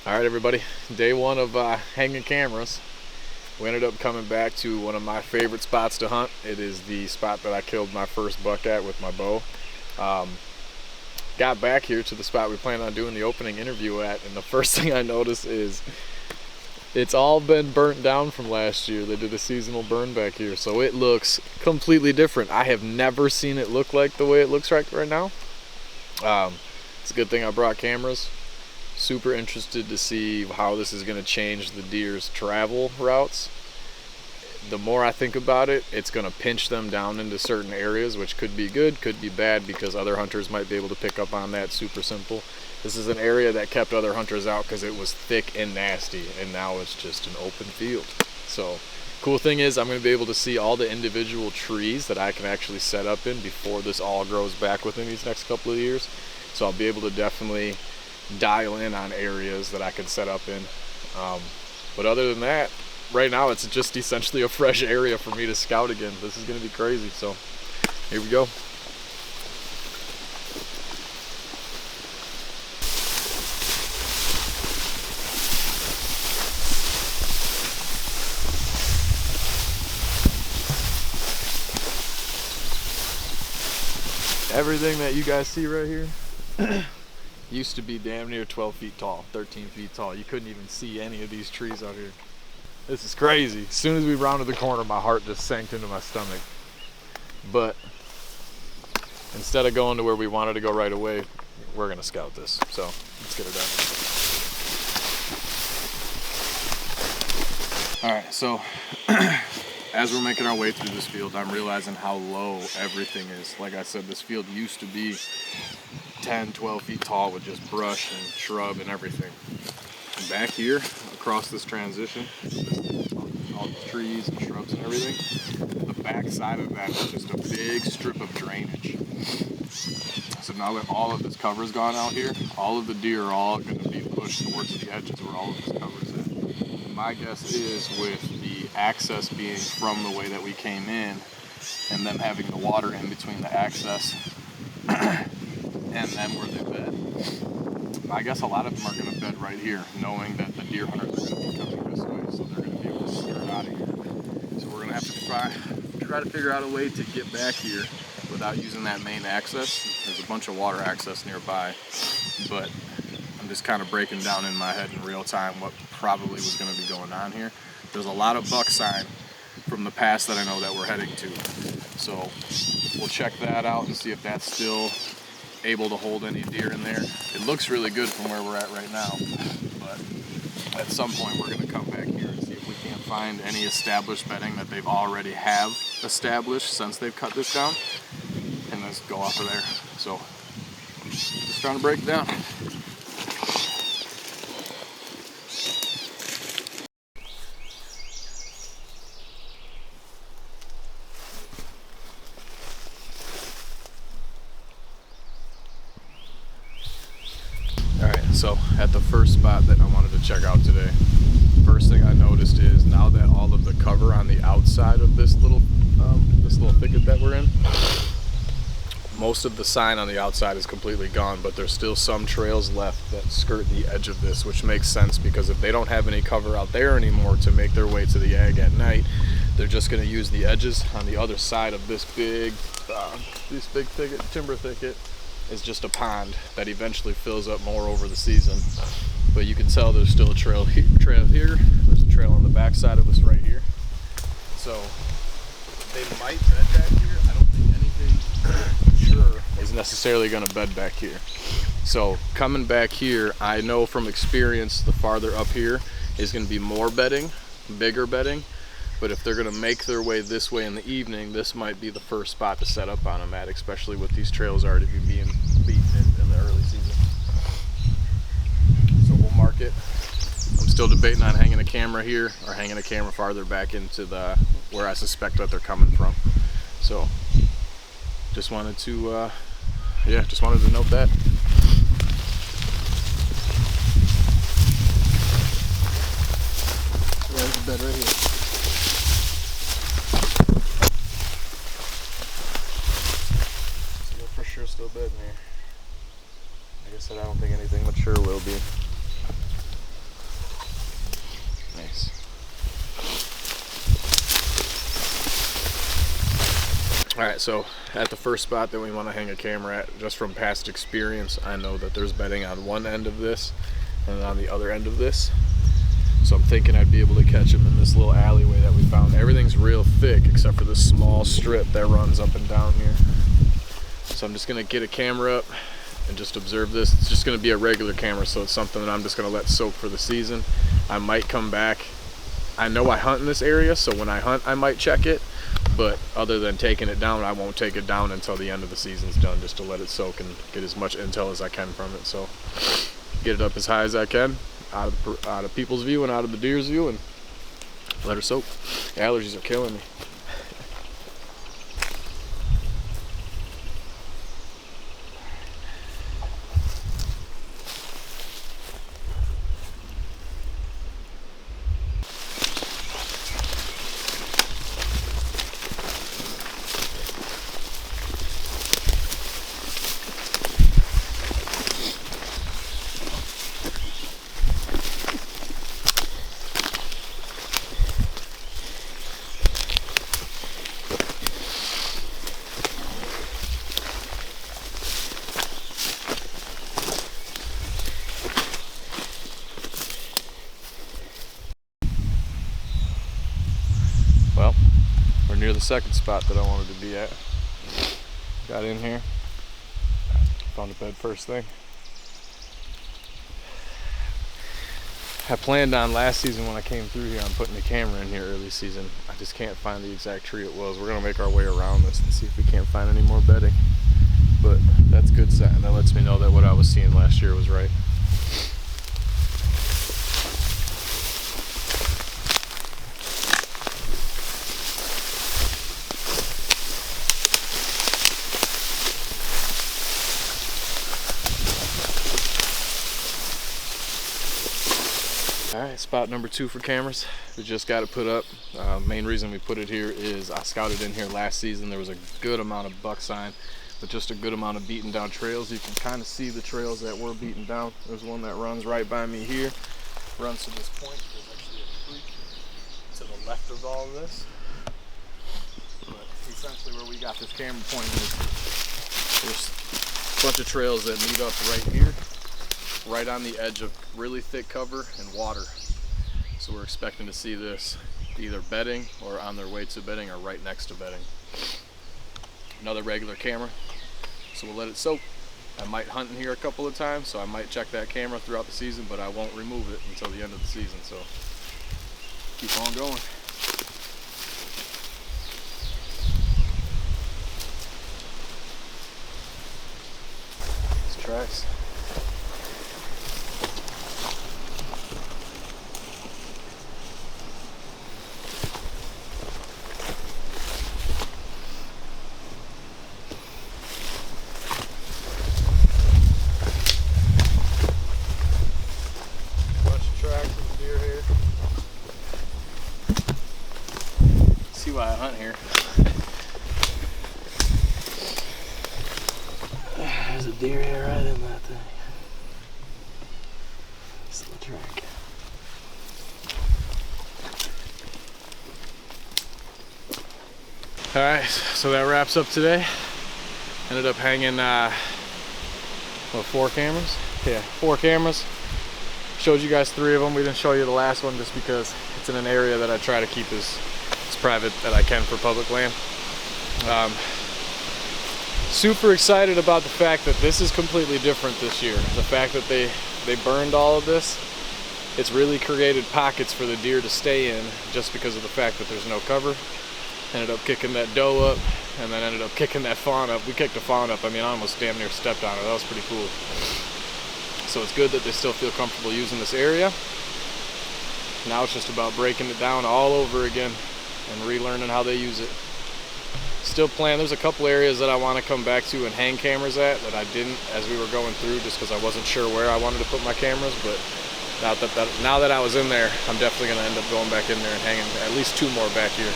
All right, everybody. Day one of hanging cameras. We ended up coming back to one of my favorite spots to hunt. It is the spot that I killed my first buck at with my bow. Got back here to the spot we planned on doing the opening interview at, and the first thing I noticed is it's all been burnt down from last year. They did a seasonal burn back here, so it looks completely different. I have never seen it look like the way it looks right now. It's a good thing I brought cameras. Super interested to see how this is going to change the deer's travel routes. The more I think about it, it's going to pinch them down into certain areas, which could be good, could be bad, because other hunters might be able to pick up on that. Super simple. This is an area that kept other hunters out because it was thick and nasty, and now it's just an open field. So cool thing is I'm going to be able to see all the individual trees that I can actually set up in before this all grows back within these next couple of years. So I'll be able to definitely dial in on areas that I can set up in. But other than that, right now it's just essentially a fresh area for me to scout again. This is going to be crazy. So here we go. Everything that you guys see right here used to be damn near 12 feet tall, 13 feet tall. You couldn't even see any of these trees out here. This is crazy. As soon as we rounded the corner, my heart just sank into my stomach. But instead of going to where we wanted to go right away, we're gonna scout this. So let's get it done. All right, so as we're making our way through this field, I'm realizing how low everything is. Like I said, this field used to be 10, 12 feet tall with just brush and shrub and everything. And back here, across this transition, all the trees and shrubs and everything, the back side of that is just a big strip of drainage. So now that all of this cover's gone out here, all of the deer are all going to be pushed towards the edges where all of this cover's in. My guess is with the access being from the way that we came in, and them having the water in between the access and then where they bed, I guess a lot of them are going to bed right here, knowing that the deer hunters are going to be coming this way, so they're going to be able to skirt out of here. So we're going to have to try to figure out a way to get back here without using that main access. There's a bunch of water access nearby, but I'm just kind of breaking down in my head in real time what probably was going to be going on here. There's a lot of buck sign from the pass that I know that we're heading to, so we'll check that out and see if that's still able to hold any deer in there. It looks really good from where we're at right now, but at some point we're going to come back here and see if we can't find any established bedding that they've already have established since they've cut this down, and let's go off of there. So just trying to break it down. So at the first spot that I wanted to check out today, first thing I noticed is now that all of the cover on the outside of this little thicket that we're in, most of the sign on the outside is completely gone, but there's still some trails left that skirt the edge of this, which makes sense because if they don't have any cover out there anymore to make their way to the ag at night, they're just going to use the edges on the other side of this big timber thicket. Is just a pond that eventually fills up more over the season. But you can tell there's still a trail here. There's a trail on the back side of us right here. So they might bed back here. I don't think anything sure is necessarily going to bed back here. So coming back here, I know from experience the farther up here is going to be more bedding, bigger bedding. But if they're going to make their way this way in the evening, this might be the first spot to set up on them at, especially with these trails already being beaten in the early season. So we'll mark it. I'm still debating on hanging a camera here or hanging a camera farther back into the where I suspect that they're coming from. So just wanted to note that. Yeah, there's a bed right here. Sure, still bed in here. Like I said, I don't think anything mature will be. Alright, so at the first spot that we want to hang a camera at, just from past experience, I know that there's bedding on one end of this and on the other end of this. So I'm thinking I'd be able to catch them in this little alleyway that we found. Everything's real thick except for this small strip that runs up and down here. So I'm just going to get a camera up and just observe this. It's just going to be a regular camera, so it's something that I'm just going to let soak for the season. I might come back. I know I hunt in this area, so when I hunt I might check it, but other than taking it down, I won't take it down until the end of the season's done, just to let it soak and get as much intel as I can from it. So get it up as high as I can, out of people's view and out of the deer's view, and let her soak. The allergies are killing me. Well, we're near the second spot that I wanted to be at. Got in here, found a bed first thing. I planned on last season when I came through here on putting the camera in here early season. I just can't find the exact tree it was. We're gonna make our way around this and see if we can't find any more bedding. But that's good sign. That lets me know that what I was seeing last year was right. Alright, spot number 2 for cameras. We just got it put up. Main reason we put it here is I scouted in here last season. There was a good amount of buck sign, but just a good amount of beaten down trails. You can kind of see the trails that were beaten down. There's one that runs right by me here, runs to this point. There's actually a creek to the left of all of this. But essentially where we got this camera pointed is there's a bunch of trails that meet up right here, right on the edge of really thick cover and water. So we're expecting to see this either bedding or on their way to bedding or right next to bedding. Another regular camera, so we'll let it soak. I might hunt in here a couple of times, so I might check that camera throughout the season, but I won't remove it until the end of the season, so keep on going. These tracks. Why I hunt here. There's a deer here right in that thing. Nice little track. Alright, so that wraps up today. Ended up hanging, what, 4 cameras? Yeah, 4 cameras. Showed you guys 3 of them. We didn't show you the last one just because it's in an area that I try to keep as private that I can for public land. Super excited about the fact that this is completely different this year. The fact that they burned all of this, it's really created pockets for the deer to stay in just because of the fact that there's no cover. Ended up kicking that doe up and then ended up kicking that fawn up. We kicked the fawn up. I mean, I almost damn near stepped on it. That was pretty cool. So it's good that they still feel comfortable using this area. Now it's just about breaking it down all over again and relearning how they use it. Still plan, there's a couple areas that I want to come back to and hang cameras at that I didn't as we were going through just because I wasn't sure where I wanted to put my cameras, but now that I was in there, I'm definitely going to end up going back in there and hanging at least 2 more back here.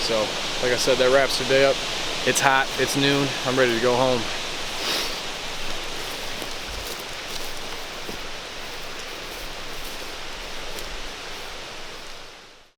So, like I said, that wraps today up. It's hot, it's noon, I'm ready to go home.